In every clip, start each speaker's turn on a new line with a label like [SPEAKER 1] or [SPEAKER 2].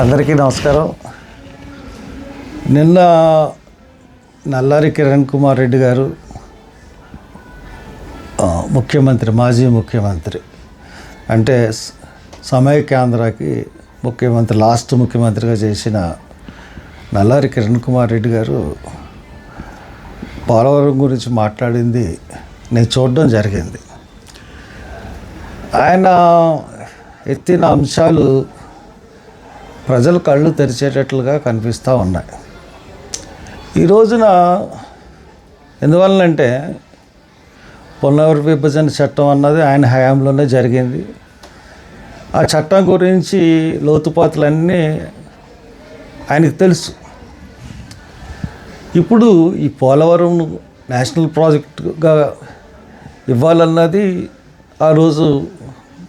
[SPEAKER 1] అందరికీ నమస్కారం. నిన్న నల్లారి కిరణ్ కుమార్ రెడ్డి గారు ముఖ్యమంత్రి, మాజీ ముఖ్యమంత్రి, అంటే సమైక్యాంధ్రకి ముఖ్యమంత్రి, లాస్ట్ ముఖ్యమంత్రిగా చేసిన నల్లారి కిరణ్ కుమార్ రెడ్డి గారు పోలవరం గురించి మాట్లాడింది నేను చూడడం జరిగింది. ఆయన ఎత్తిన అంశాలు ప్రజలు కళ్ళు తెరిచేటట్లుగా కనిపిస్తూ ఉన్నాయి. ఈ రోజున ఎందువల్లంటే పునర్విభజన చట్టం అన్నది ఆయన హయాంలోనే జరిగింది. ఆ చట్టం గురించి లోతుపాతులన్నీ ఆయనకు తెలుసు. ఇప్పుడు ఈ పోలవరం నేషనల్ ప్రాజెక్టుగా ఇవ్వాలన్నది ఆ రోజు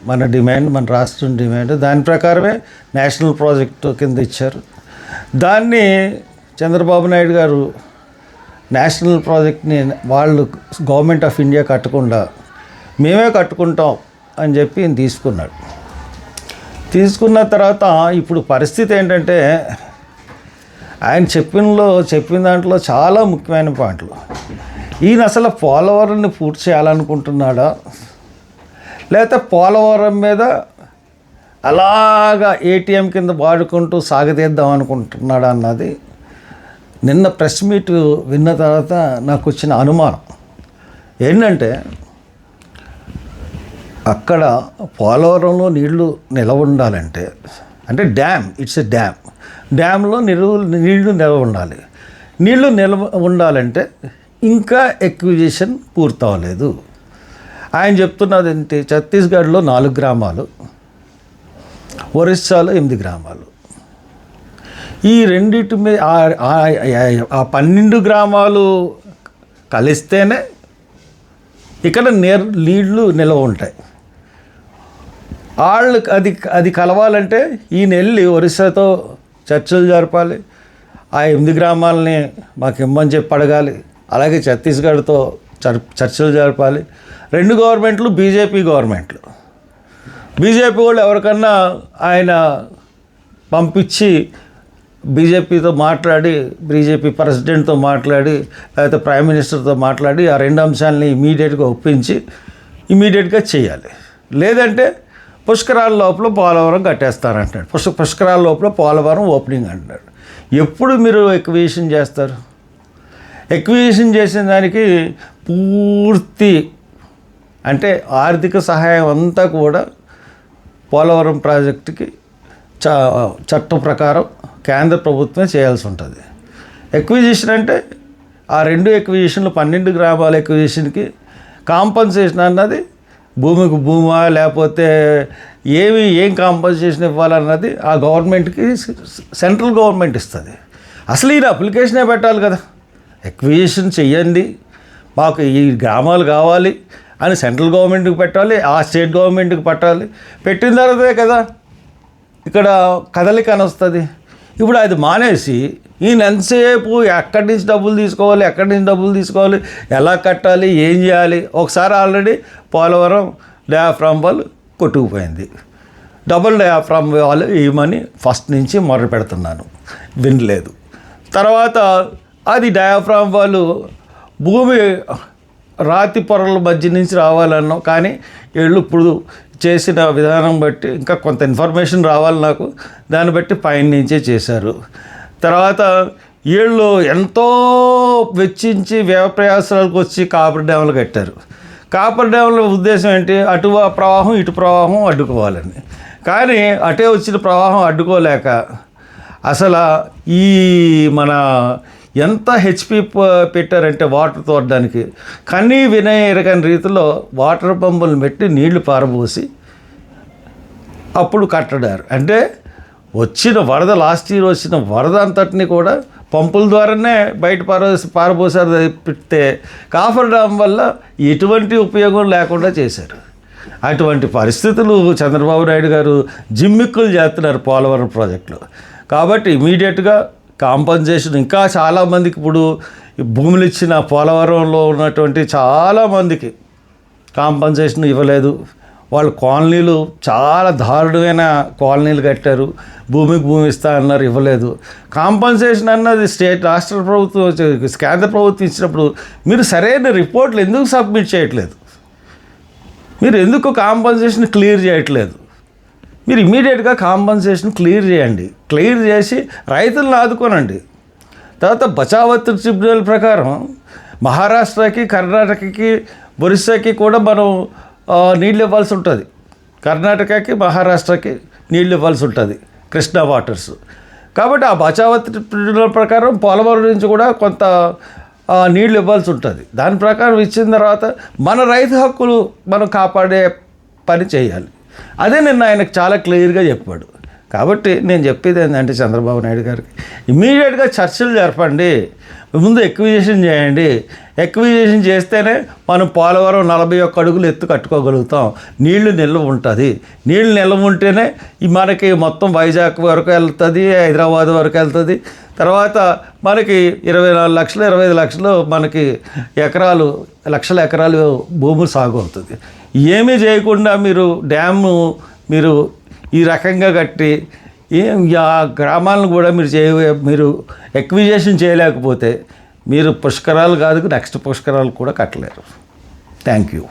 [SPEAKER 1] మన డిమాండ్, మన రాష్ట్రం డిమాండ్. దాని ప్రకారమే నేషనల్ ప్రాజెక్టు కింద ఇచ్చారు. దాన్ని చంద్రబాబు నాయుడు గారు నేషనల్ ప్రాజెక్ట్ని వాళ్ళు గవర్నమెంట్ ఆఫ్ ఇండియా కట్టకుండా మేమే కట్టుకుంటాం అని చెప్పి తీసుకున్నాడు. తీసుకున్న తర్వాత ఇప్పుడు పరిస్థితి ఏంటంటే ఆయన చెప్పిన దాంట్లో చాలా ముఖ్యమైన పాయింట్లు. ఈయన అసలు పోలవరాన్ని పూర్తి చేయాలనుకుంటున్నాడా, లేకపోతే పోలవరం మీద అలాగా ఏటీఎం కింద వాడుకుంటూ సాగతీద్దాం అనుకుంటున్నాడా అన్నది నిన్న ప్రెస్ మీట్ విన్న తర్వాత నాకు వచ్చిన అనుమానం ఏంటంటే, అక్కడ పోలవరంలో నీళ్లు నిలవ ఉండాలంటే, అంటే డ్యామ్, ఇట్స్ ఎ డ్యామ్, డ్యామ్లో నీళ్లు నిలవ ఉండాలి. నీళ్లు నిల్వ ఉండాలంటే ఇంకా ఎక్విజిషన్ పూర్తవలేదు. ఆయన చెప్తున్నది ఏంటి, ఛత్తీస్గఢ్లో 4 గ్రామాలు, ఒరిస్సాలో 8 గ్రామాలు. ఈ రెండింటి మీద ఆ 12 గ్రామాలు కలిస్తేనే ఇక్కడ నీళ్లు నిల్వ ఉంటాయి. వాళ్ళు అది కలవాలంటే ఈయన వెళ్ళి ఒరిస్సాతో చర్చలు జరపాలి, ఆ 8 గ్రామాలని మాకు ఇమ్మని చెప్పి అడగాలి. అలాగే ఛత్తీస్గఢ్తో చర్చలు జరపాలి. 2 గవర్నమెంట్లు బీజేపీ గవర్నమెంట్లు. బీజేపీ వాళ్ళు ఎవరికన్నా ఆయన పంపించి బీజేపీతో మాట్లాడి, బీజేపీ ప్రెసిడెంట్తో మాట్లాడి, లేకపోతే ప్రైమ్ మినిస్టర్తో మాట్లాడి ఆ 2 అంశాలని ఇమీడియట్గా ఒప్పించి ఇమీడియట్గా చేయాలి. లేదంటే పుష్కరాల లోపల పోలవరం కట్టేస్తారంటాడు. పుష్కరాల లోపల పోలవరం ఓపెనింగ్ అంటాడు. ఎప్పుడు మీరు ఎక్విజిషన్ చేస్తారు? ఎక్విజిషన్ చేసిన దానికి పూర్తి అంటే ఆర్థిక సహాయం అంతా కూడా పోలవరం ప్రాజెక్టుకి చట్టం ప్రకారం కేంద్ర ప్రభుత్వమే చేయాల్సి ఉంటుంది. ఎక్విజిషన్ అంటే ఆ 2 ఎక్విజిషన్లు 12 గ్రామాల ఎక్విజిషన్కి కాంపన్సేషన్ అన్నది భూమికి భూమా లేకపోతే ఏం కాంపన్సేషన్ ఇవ్వాలన్నది ఆ గవర్నమెంట్కి సెంట్రల్ గవర్నమెంట్ ఇస్తుంది. అసలు ఈయన అప్లికేషనే పెట్టాలి కదా, ఎక్విజిషన్ చెయ్యండి, మాకు ఈ గ్రామాలు కావాలి అని సెంట్రల్ గవర్నమెంట్కి పెట్టాలి, ఆ స్టేట్ గవర్నమెంట్కి పెట్టాలి. పెట్టిన తర్వాతే కదా ఇక్కడ కదలిక అని వస్తుంది. ఇప్పుడు అది మానేసి ఈయన ఎంతసేపు ఎక్కడి నుంచి డబ్బులు తీసుకోవాలి, ఎలా కట్టాలి, ఏం చేయాలి. ఒకసారి ఆల్రెడీ పోలవరం డయాఫ్రామ్ వాల్ కొట్టుకుపోయింది. డబుల్ డయాఫ్రామ్ వాల్ ఏమని ఫస్ట్ నుంచి మొదలు పెడుతున్నాను, వినలేదు. తర్వాత అది డయాఫ్రామ్ వాల్ భూమి రాతి పొరల మధ్య నుంచి రావాలన్నాం, కానీ వీళ్ళు ఇప్పుడు చేసిన విధానం బట్టి ఇంకా కొంత ఇన్ఫర్మేషన్ రావాలి నాకు, దాన్ని బట్టి పైన నుంచే చేశారు. తర్వాత వీళ్ళు ఎంతో వెచ్చించి వ్యవప్రయాసాలకు వచ్చి కాపర్ డ్యాములు కట్టారు. కాపర్ డ్యాముల ఉద్దేశం ఏంటి, అటు ప్రవాహం ఇటు ప్రవాహం అడ్డుకోవాలని. కానీ అటే వచ్చిన ప్రవాహం అడ్డుకోలేక అసలు ఈ మన ఎంత హెచ్పి పెట్టారంటే వాటర్ తోడడానికి కన్నీ వినయరకని రీతిలో వాటర్ పంపులు పెట్టి నీళ్లు పారబోసి అప్పుడు కట్టడారు. అంటే వచ్చిన వరద, లాస్ట్ ఇయర్ వచ్చిన వరద అంతటిని కూడా పంపుల ద్వారానే బయట పారబోసారు తప్పితే కాఫర్ డ్యామ్ వల్ల ఎటువంటి ఉపయోగం లేకుండా చేశారు. అటువంటి పరిస్థితులు చంద్రబాబు నాయుడు గారు జిమ్మిక్కులు చేస్తున్నారు పోలవరం ప్రాజెక్టులో. కాబట్టి ఇమీడియట్గా కాంపన్సేషన్, ఇంకా చాలామందికి ఇప్పుడు భూములు ఇచ్చిన పోలవరంలో ఉన్నటువంటి చాలామందికి కాంపన్సేషన్ ఇవ్వలేదు. వాళ్ళు కాలనీలు చాలా దారుణమైన కాలనీలు కట్టారు, భూమికి భూమి ఇస్తా అన్నారు, ఇవ్వలేదు. కాంపన్సేషన్ అన్నది రాష్ట్ర ప్రభుత్వం కేంద్ర ప్రభుత్వం ఇచ్చినప్పుడు మీరు సరైన రిపోర్ట్లు ఎందుకు సబ్మిట్ చేయట్లేదు? మీరు ఎందుకు కాంపన్సేషన్ క్లియర్ చేయట్లేదు? మీరు ఇమీడియట్గా కాంపన్సేషన్ క్లియర్ చేయండి, క్లియర్ చేసి రైతులను ఆదుకోనండి. తర్వాత బచావత్ ట్రిబ్యునల్ ప్రకారం మహారాష్ట్రకి, కర్ణాటకకి, ఒరిస్సాకి కూడా మనం నీళ్ళు ఇవ్వాల్సి ఉంటుంది. కర్ణాటకకి, మహారాష్ట్రకి నీళ్ళు ఇవ్వాల్సి ఉంటుంది, కృష్ణా వాటర్స్. కాబట్టి ఆ బచావత్ ట్రిబ్యునల్ ప్రకారం పోలవరం నుంచి కూడా కొంత నీళ్ళు ఇవ్వాల్సి ఉంటుంది. దాని ప్రకారం ఇచ్చిన తర్వాత మన రైతు హక్కులు మనం కాపాడే పని చేయాలి. అదే నిన్న ఆయనకు చాలా క్లియర్గా చెప్పాడు. కాబట్టి నేను చెప్పేది ఏంటంటే చంద్రబాబు నాయుడు గారికి ఇమీడియట్గా చర్చలు జరపండి, ముందు ఎక్విజిషన్ చేయండి. ఎక్విజిషన్ చేస్తేనే మనం పోలవరం 41 అడుగులు ఎత్తు కట్టుకోగలుగుతాం. నీళ్లు నిల్వ ఉంటుంది. నీళ్ళు నిల్వ ఉంటేనే మనకి మొత్తం వైజాగ్ వరకు వెళ్తుంది, హైదరాబాద్ వరకు వెళ్తుంది. తర్వాత మనకి 24 లక్షలు 25 లక్షలు మనకి ఎకరాలు, లక్షల ఎకరాలు భూమి సాగు అవుతుంది. ఏమీ చేయకుండా మీరు డ్యాము మీరు ఈ రకంగా కట్టి ఆ గ్రామాలను కూడా మీరు ఎక్విజిషన్ చేయలేకపోతే మీరు పుష్కరాలు కాదు, నెక్స్ట్ పుష్కరాలు కూడా కట్టలేరు. Thank you.